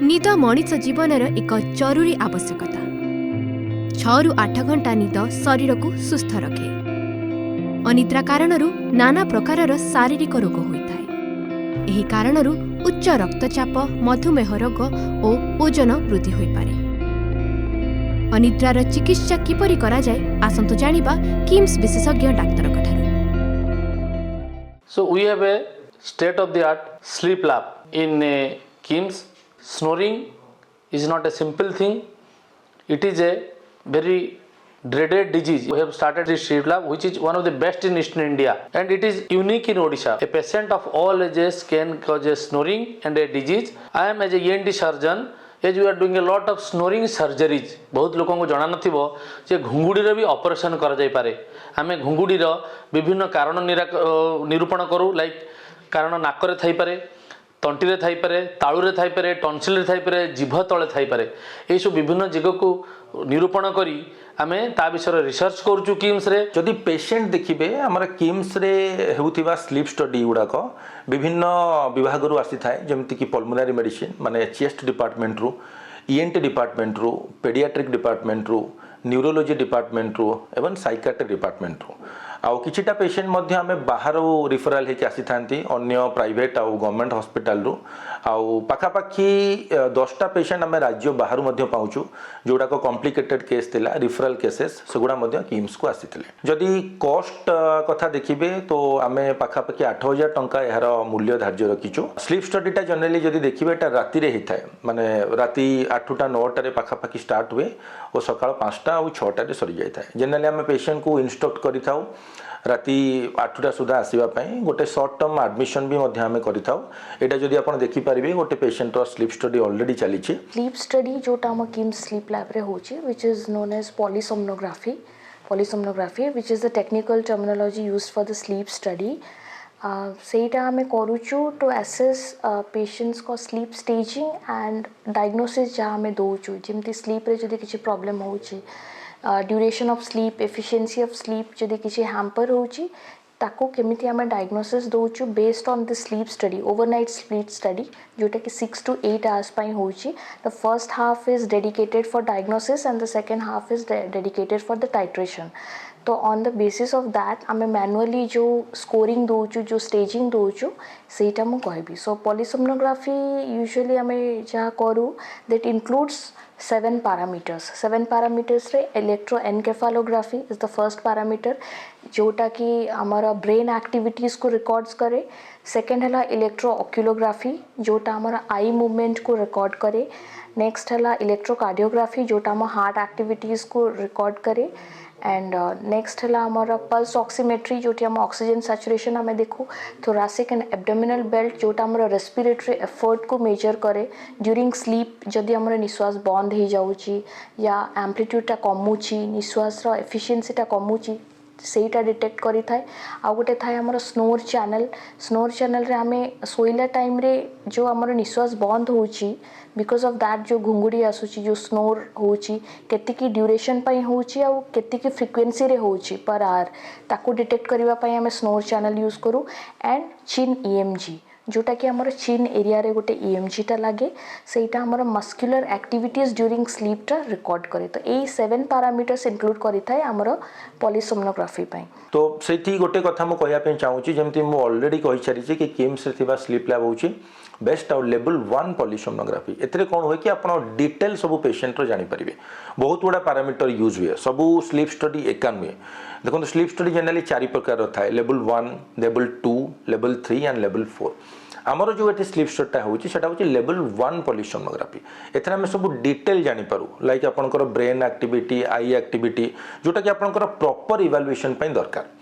निद मनिष जीवनर एक जरूरी आवश्यकता। 6 ରୁ 8 घंटा निद शरीर को सुस्थ रखे। अनिद्रा कारणरू नाना प्रकारर शारीरिक रोग होता है। एही कारणरू उच्च रक्तचाप, मधुमेह रोग और ओजन वृद्धि होई पारे। अनिद्रार चिकित्सा किपरि करा जाय आसंतु जानिबा किम्स विशेषज्ञ doctor कठारु। So we have a state of the art sleep lab in KIMS. Snoring is not a simple thing. It is a very dreaded disease. We have started this sleep lab, which is one of the best in Eastern India, and it is unique in Odisha. A patient of all ages can cause a snoring and a disease. I am as a ENT surgeon. As we are doing a lot of snoring surgeries. बहुत लोगों को जाना नथिबो जे घुंगुडीर भी operation करा जाय पारे। आमे घुंगुडीर विभिन्न कारण निरूपण करू, लाइक कारण नाकरे थाई पारे, तंटीरे थाई पारे, ताळुरे थाई पारे, टॉन्सिलरे थाई पारे, जिभ तळे थाई पारे। एई सब विभिन्न जगह को निरूपण करी आमे ता विषय रिसर्च करूछु किम्स रे। जदि पेशेंट देखिबे हमर किम्स रे हेउथिबा स्लीप स्टडी गुडाक विभिन्न विभाग रु आसी थाए, जेमति कि पल्मोनरी मेडिसिन माने चेस्ट डिपार्टमेंट रु, ईएनटी डिपार्टमेंट रु, पेडियाट्रिक डिपार्टमेंट रु, न्यूरोलॉजी डिपार्टमेंट रु एवं साइकियाट्री डिपार्टमेंट रु। आउ किछिटा पेशेंट मध्ये आमे बाहर रिफरल हेकि आसी थांती अन्य प्राइवेट आउ गवर्नमेंट हॉस्पिटल रु। आउ पाखापाखी 10टा पेशेंट आमे राज्य बाहर मध्ये पाउछु, जोडा को कॉम्प्लिकेटेड केस थिला, रिफरल केसेस सेगुडा मध्ये किम्स को आसीथिले। जदि कॉस्ट कथा देखिबे तो आमे पाखापाखी 8000 टंका एहार मूल्य धार्य रखिछु। स्लीप स्टडीटा जनरली जदि देखिबे एटा राति रे हिथाय, माने राति 8टा 9टा रे पाखापाखी स्टार्ट हुए और सकाळ 5टा और 6टा रे सरी जाय थाय। जनरली आमे पेशेंट को इंस्ट्रक्ट करि थाउ राति 8टा सुधा आसीबा पई गोटे शॉर्ट टर्म एडमिशन भी मध्ये हमें करि थाउ। एटा जदि आपण देखि पारिबे गोटे पेशेंट रो स्लीप स्टडी ऑलरेडी चली छी। स्लीप स्टडी जोटा हम किम्स स्लीप लैब रे होची, which is known as polysomnography which is the technical terminology used for the sleep study. सेटा हमें करूचु टू एसेस पेशेंट्स को स्लीप स्टेजिंग एंड डायग्नोसिस जहाँ हमें दौचु, जमती स्लीप रे जदि किसी प्रॉब्लम होची, duration of sleep, efficiency of sleep जदि किसी हैम्पर होची ताको केमिति आमे डायग्नोसिस दौचु based on the sleep study, overnight sleep study जोटा कि 6 to 8 hours पाई होची। The first half is dedicated for diagnosis and the second half is dedicated for the titration. तो on the basis of that आमे manually जो scoring दौचु, जो staging दौचु सेटा मु कहबी। सो पॉलीसोमनोग्राफी यूजुअली आमे जहाँ करू दैट इंक्लूड्स 7 parameters। 7 parameters रे इलेक्ट्रोएनकेफालोग्राफी इज द फर्स्ट पैरामीटर जोटा कि हमारा ब्रेन एक्टिविटीज को रिकॉर्ड्स करे। सेकेंड है इलेक्ट्रोओक्यूलोग्राफी जोटा हमारा आई मूवमेंट को रिकॉर्ड करे। नेक्स्ट है इलेक्ट्रोकार्डियोग्राफी जोटा हम हार्ट एक्टिविटीज को रिकॉर्ड करे। एंड नेक्स्ट है हमारा पल्स ऑक्सीमेट्री जोटी हम ऑक्सीजन सैचुरेशन हमें देखू। थोरासिक एंड एब्डोमिनल बेल्ट जोटा हमारा रेस्पिरेटरी एफर्ट को मेजर करे ड्यूरिंग स्लीप। जदि हमारा निश्वास बंद हो जाउची या एम्प्लीट्यूडटा कमुची, निश्वास रो एफिशिएंसीटा कमुची सेटा डिटेक्ट करी थाए। आ गोटे थाए हमर स्नोर चैनल रे हमें सोइला टाइम रे जो हमर निश्वास बंद होची बिकॉज ऑफ दैट जो घुंगुड़ी आसुची, जो स्नोर होची केतिकी ड्यूरेशन पाई होची आ केतिकी फ्रीक्वेंसी रे होची पर आवर ताको डिटेक्ट करबा पाई हमें स्नोर चैनल यूज करू। एंड चिन ईएमजी जोटा कि हमारा चिन एरिया रे गोटे ईएमजी टा लागे, सेटा हमारा मस्कुलर एक्टिविटीज ड्यूरिंग स्लीप टा रिकॉर्ड करे। तो एई 7 पैरामीटर्स इंक्लूड करि थाए हमारा पॉलीसोमनोग्राफी पई। तो सेठी गोटे कथा मु कहया पे चाहूची, जेमति मु ऑलरेडी कहि छारी छी कि किम्स रे थिबा स्लीप लैब होची बेस्ट आउ लेवल 1 पॉलीसोमनोग्राफी। एतरे कोन होय कि आपण डिटेल सब पेशेंट रो जानि परिबे। बहुत बड़ा पैरामीटर यूज हुए, सब स्लीप स्टडी एकान हुए। देखो स्लीप स्टडी जनरली 4 प्रकार थाए, level 1, level 2, level 3 and level 4। आमर जो ये स्लीप स्टडीटा होची सेटा होची लेवल 1 पॉलीसोमनोग्राफी। एथरा हम सब डिटेल जानि पारू, लाइक आपनकर ब्रेन एक्टिविटी, आई एक्टिविटी जोटा कि आपनकर प्रॉपर इवैल्यूएशन पई दरकार।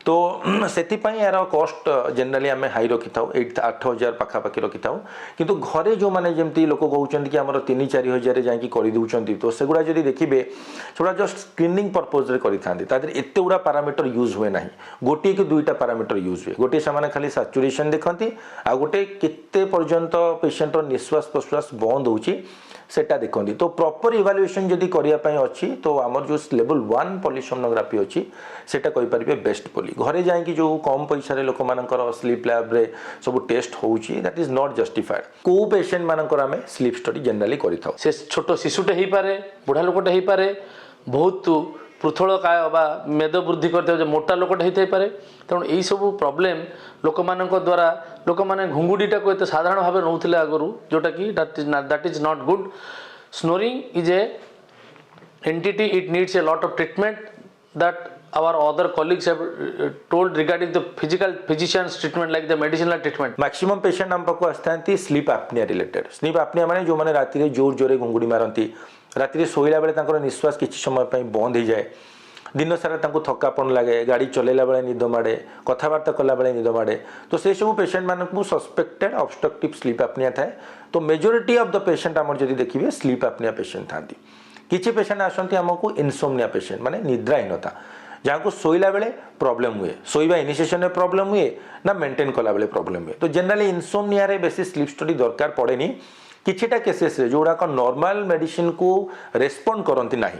तो सेति पई यार कॉस्ट जनरली आम हाई रखी था 8,000 पाखापाखि रखी था। किंतु घरे जो माने जेमती लोक कहउछन कि हमर 3-4 हजार जाई करि दउछंती, तो सेगुडा जदी देखिबे थोड़ा जस्ट स्क्रीनिंग पर्पस रे करि थांती। तादर एते उडा पैरामीटर यूज हुए नाही, गोटे कि दुईटा पैरामीटर यूज हुए। गोटे सामाने खाली सैचुरेशन देखंती आ गोटे केते पर्यंत पेशेंट निश्वास प्रश्वास बंद होउची सेटा देखंती। तो प्रॉपर इवैल्यूएशन जदी करिया पई अछि तो हमर जो लेवल 1 पॉलीसोमनोग्राफी अछि सेटा कहि परिबे बेस्ट पॉली। घरे जाइए जो कम पैसा लोक मानकर स्लीप लैब रे सब टेस्ट होउची दैट इज नॉट जस्टिफाइड को पेशेंट मानकर आमे स्लीप स्टडी जनरली करिथाउ से छोट शिशुटे हो पारे बुढ़ा लोकटे हो पारे बहुत पृथल काय बा मेद वृद्धि करते मोटा लोकटे होता पारे तेणु यही सब प्रोब्लेम लोक मान द्वारा लोक मैंने घुंगुड़ीटा को एते साधारण भाव नौले आगु जोटा कि that is not good snoring is a entity it needs a lot of treatment that our other colleagues have told regarding the physician's treatment like the medicinal treatment. Maximum patient हम पाखु आसता sleep apnoea related sleep apnoea माने जो माने राति रे जोर जोरे घुंगुड़ी मारती राति रे सोइला बेले तांकर निश्वास किछि समय पई बंद हो जाए दिन सारा तांको थकापन लगे गाड़ी चलेला बेले निद माड़े कथबार्ता कला बेले निद माड़े तो से सब पेशेंट मानकु सस्पेक्टेड ऑब्स्ट्रक्टिव स्लीप एप्निया थाए तो मेजॉरिटी ऑफ द पेशेंट आमर जदि देखिबे स्लीप एप्निया पेशेंट थांती किछि पेशेंट आसंती हमकु इनसोम्निया पेशेंट माने निद्राहीनता जहाँ को शोला बेले प्रॉब्लम हुए शोवा इनिशिएशन में प्रॉब्लम हुए ना मेंटेन कला बेले प्रॉब्लम हुए तो जनरली इनसोम्निया रे बेसी स्लीप स्टडी दरकार पड़ेनी किछिटा केसेस रे जोड़ा का नॉर्मल मेडिसिन को रेस्पोंड करती ना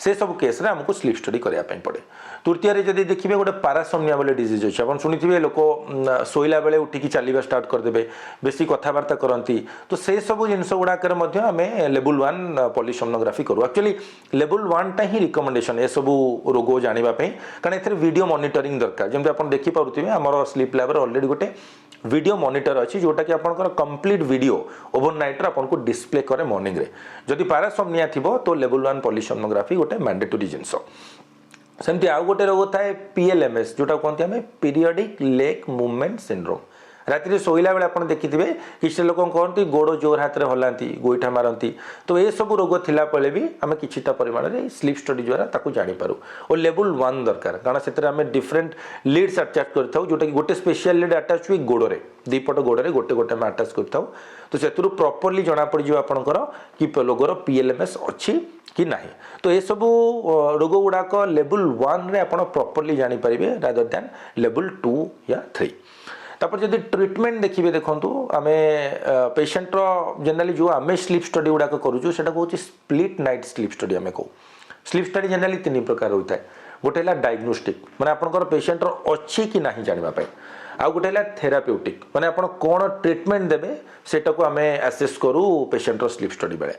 से सब केस रे हमको स्लीप स्टडी करने पड़े तृतीय रे जदि देखिए गोटे पारासोम्निया वाले डिजीज अच्छे आप शुणी लोक शोला बेले उठिकी चलवा स्टार्ट करदे बेसी कथबार्ता करती तो से सब जिनस गुड़ाक आम लेवल 1 पॉलीसोम्नोग्राफी करूँ एक्चुअली लेवल 1 टा ही रिकमेंडेशन ए सब रोग जानापी कारण ए वीडियो मॉनिटरिंग दरकार जमी आप देखिपे आम स्लीप लैब ऑलरेडी गोटे वीडियो मॉनिटर अच्छी जोटा कि आपनकर कंप्लीट वीडियो ओवरनाइट आपको डिस्प्ले करे मॉर्निंग रे जदि पारासोम्निया थिबो तो लेवल 1 पॉलीसोम्नोग्राफी गोटे मैंडेटरी जिनस सेमती आउ गोटे रोग थाए पीएलएमएस जोटा कहते हैं पीरियडिक लेग मूवमेंट सिंड्रोम राति रे सोइला बेले आपण देखिथिबे किछ लोक कहते गोड़ जोर हाथ रे हलांती गोइठा मारती तो ये सब रोग थिला पले भी आमे किछिटा परिमाण रे स्लीप स्टडी द्वारा ताकू जानि पारू और लेवल 1 दरकार कारण सेतरे आमे डिफरेंट लीड्स अटैच करथाउ जोटा कि गोटे स्पेशल लीड अटैच हुई गोड़ रे दीपट गोड़ रे गोटे गोटे में अटैच करथाउ तो सेतरु प्रॉपर्ली जणा पड़ जिवो आपनकर कि लोगर पीएलएमएस अछि कि नाही तो ये सब रोग गुड़ाक लेवल 1 रे आपण प्रॉपर्ली जानि परिबे रादर देन लेवल 2 या 3 तापर जदि ट्रीटमेंट देखिए देखूँ आम पेशेंट जनरली जो आम स्लीप स्टडी गुड़ाक करूँ से कहूँ स्प्लिट नाइट स्लीप स्टडी आम कहूँ स्लीप स्टडी जनरली 3 प्रकार होता है गोटे है डायग्नोस्टिक माने आपनकर पेशेंट अच्छी कि नहीं जानापी आउ गोटे है थेराप्यूटिक माने आप कौन ट्रीटमेंट देवे सेटा को आम एसेस करूँ पेशेंट स्लीप स्टडी बेले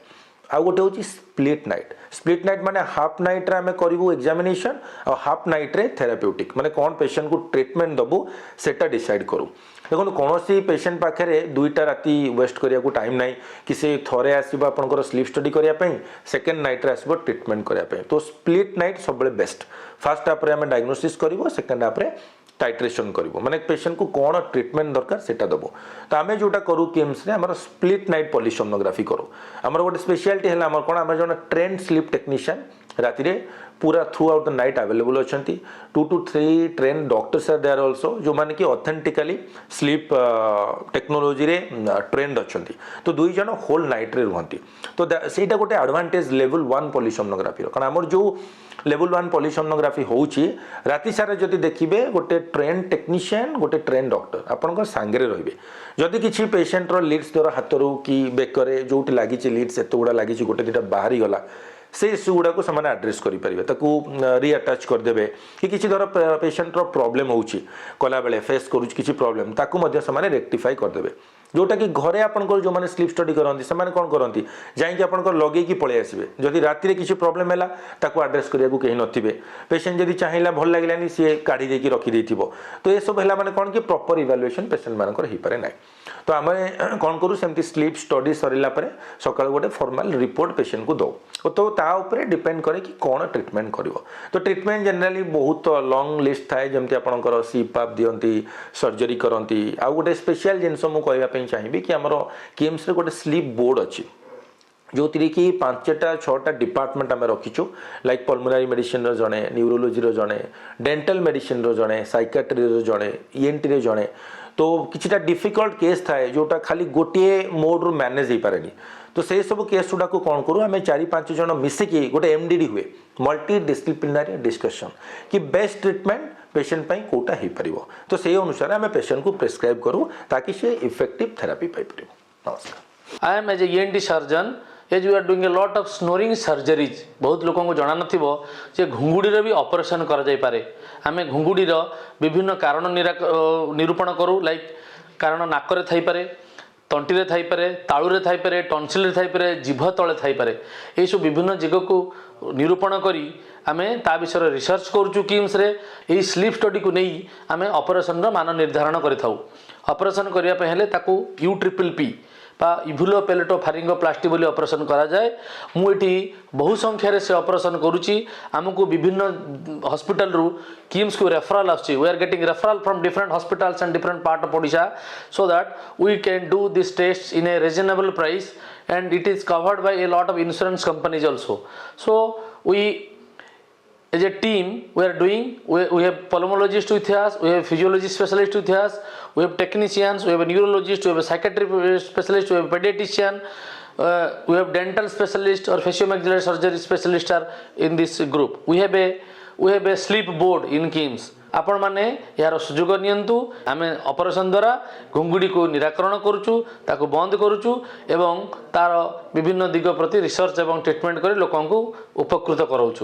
आउ गोटे हूँ स्प्लिट नाइट माने हाफ नाइट रे आम करूँ एग्जामिनेशन और हाफ नाइट रे थेराप्यूटिक माने कौन पेशेंट को ट्रीटमेंट दबू सेटा डिसाइड करूँ देखो कौन पेशेंट पाखे 2टा राति वेस्ट करने को टाइम ना कि से थरे आसो आपंकर स्लीप स्टडी करने सेकेंड नाइट रे आसो ट्रीटमेंट करने तो स्प्लिट नाइट सब बेस्ट फास्ट हाफ आम डायग्नोसिस कर सेकेंड हाफ टाइट्रेशन करिवो माने पेशेंट को कौन ट्रीटमेंट दरकार सेटा दबो तो आमे जोटा करू किम्स रे हमर स्प्लिट नाइट पॉलीसोम्नोग्राफी करू हमर गोटे स्पेशलिटी है हमर कोन हमर जने ट्रेंड स्लीप टेक्नीशियन राति रे पूरा throughout the night available अछंती 2 to 3 train doctors are there also जो माने कि ऑथेंटिकली स्लीप टेक्नोलॉजी रे ट्रेंड अछंती तो दुई जन होल नाइट रे रहंती तो सेटा गोटे एडवांटेज लेवल 1 पॉलीसोम्नोग्राफी रो कारण हमर जो लेवल 1 पॉलीसोम्नोग्राफी होउची राति सारा जदि देखिबे गोटे ट्रेन टेक्नीशियन गोटे ट्रेन डॉक्टर आपनकर सांगे रहिबे जदि किछि पेशेंट रो लीड्स द्वारा हाथरू कि बेकरे जोटी लागि छि लीड्स एत गुडा लागि छि गोटे दिटा बाहरी गला से इश्यू गुड़ा को समाने एड्रेस करि परिबे ताकू रीअटैच कर देबे कि किछि धर पेशेंट रो प्रॉब्लम होउची कला बेले फेस करू किछि प्रॉब्लम ताकू मध्ये समाने रेक्टिफाई कर देबे जोटा कि घरे आपनकर जो माने स्लीप स्टडी करंती समाने कोन करंती जाई कि आपनकर लगे कि पळे आसीबे जदि राति रे किछि प्रॉब्लम हैला ताकू एड्रेस करिया को केही नथिबे पेशेंट जदि चाहिला भल लागिलानी से काढी दे कि रखि देथिबो तो ए सब हैला माने कोन कि प्रॉपर इवैल्यूएशन पेशेंट मानकर हि पारे नै तो आम कौन करूँ सेमती स्लीप स्टडी सरला सका गोटे फॉर्मल रिपोर्ट पेशेंट को दो तो ताऊपर डिपेंड करे कि कौन ट्रीटमेंट करिवो तो ट्रीटमेंट जनरली बहुत लॉन्ग लिस्ट थाए जमती आपनकर सीपाप दियंती सर्जरी करंती आ गोटे स्पेशल जिनस मु कहबा पई चाहिबी कि हमर किम्स रे गोटे स्लीप बोर्ड अछि जो थी कि 5टा 6टा डिपार्टमेंट आम रखीचु लाइक पल्मोनारी मेडिसिन जड़े न्यूरोलोजी जड़े डेंटल मेडिसिन जड़े साइकाट्री जड़े ईएनटी रे जड़े तो किछिटा डिफिकल्ट केस थाए जोटा खाली गोटे मोड रू मैनेज हो पारे तो से सब केस गुड़ा को कौन करूँ आम 4-5 जन मिसिकी गोटे एमडीडी हुए मल्टी डिसिप्लिनरी डिस्कशन कि बेस्ट ट्रीटमेंट पेशेंट पाई कोटा हो पार तो से अनुसार आम पेशेंट को प्रेस्क्राइब करूँ ताकि से इफेक्टिव थेरापी पाई पार। नमस्कार। I am as a ENT surgeon as we are doing a lot of snoring surgeries बहुत लोगों को जाना नथिबो जे घुंगुड़ी भी ऑपरेशन करा जाय पारे आमे घुंगुड़ी विभिन्न कारण निरूपण करू लाइक कारण नाकरे थाई पारे तंटी थाई पारे तालुरे थाई पारे टॉन्सिल थाई पारे जीभ तले थाई पारे ये सब विभिन्न जगह को निरूपण करी आमे ता विषय रिसर्च करूँ किम्स रे यही स्लीप स्टडी को नहीं आमे ऑपरेशन रो मान निर्धारण करिथाउ ऑपरेशन करिया पे हेले ताकू UPPP बा इभुलो पेलेटो फारिंगोप्लास्टी बोली ऑपरेशन करा जाए मुझे बहु संख्यार से ऑपरेशन करुच्ची आमको विभिन्न हॉस्पिटल रु किम्स को रेफरल आसुच्ची we are getting referral from different hospitals and different part of Odisha so that we can do this test in a reasonable price and it is covered by a lot of insurance companies also. So we as a team we are doing we have pulmonologist with us, we have physiology specialist with us, we have technicians, we have a neurologist, we have a psychiatric specialist, we have a pediatrician, we have dental specialist or facial-maxillary surgery specialist are in this group. We have a sleep board in KIMS. आपण माने यार सुजोग नियंतु आमे operation द्वारा घुंगुड़ी को निराकरण करूचु ताको बंद करूचु एवं तार विभिन्न दिग प्रति रिसर्च एवं ट्रीटमेंट कर लोकन को उपकृत कराउछु।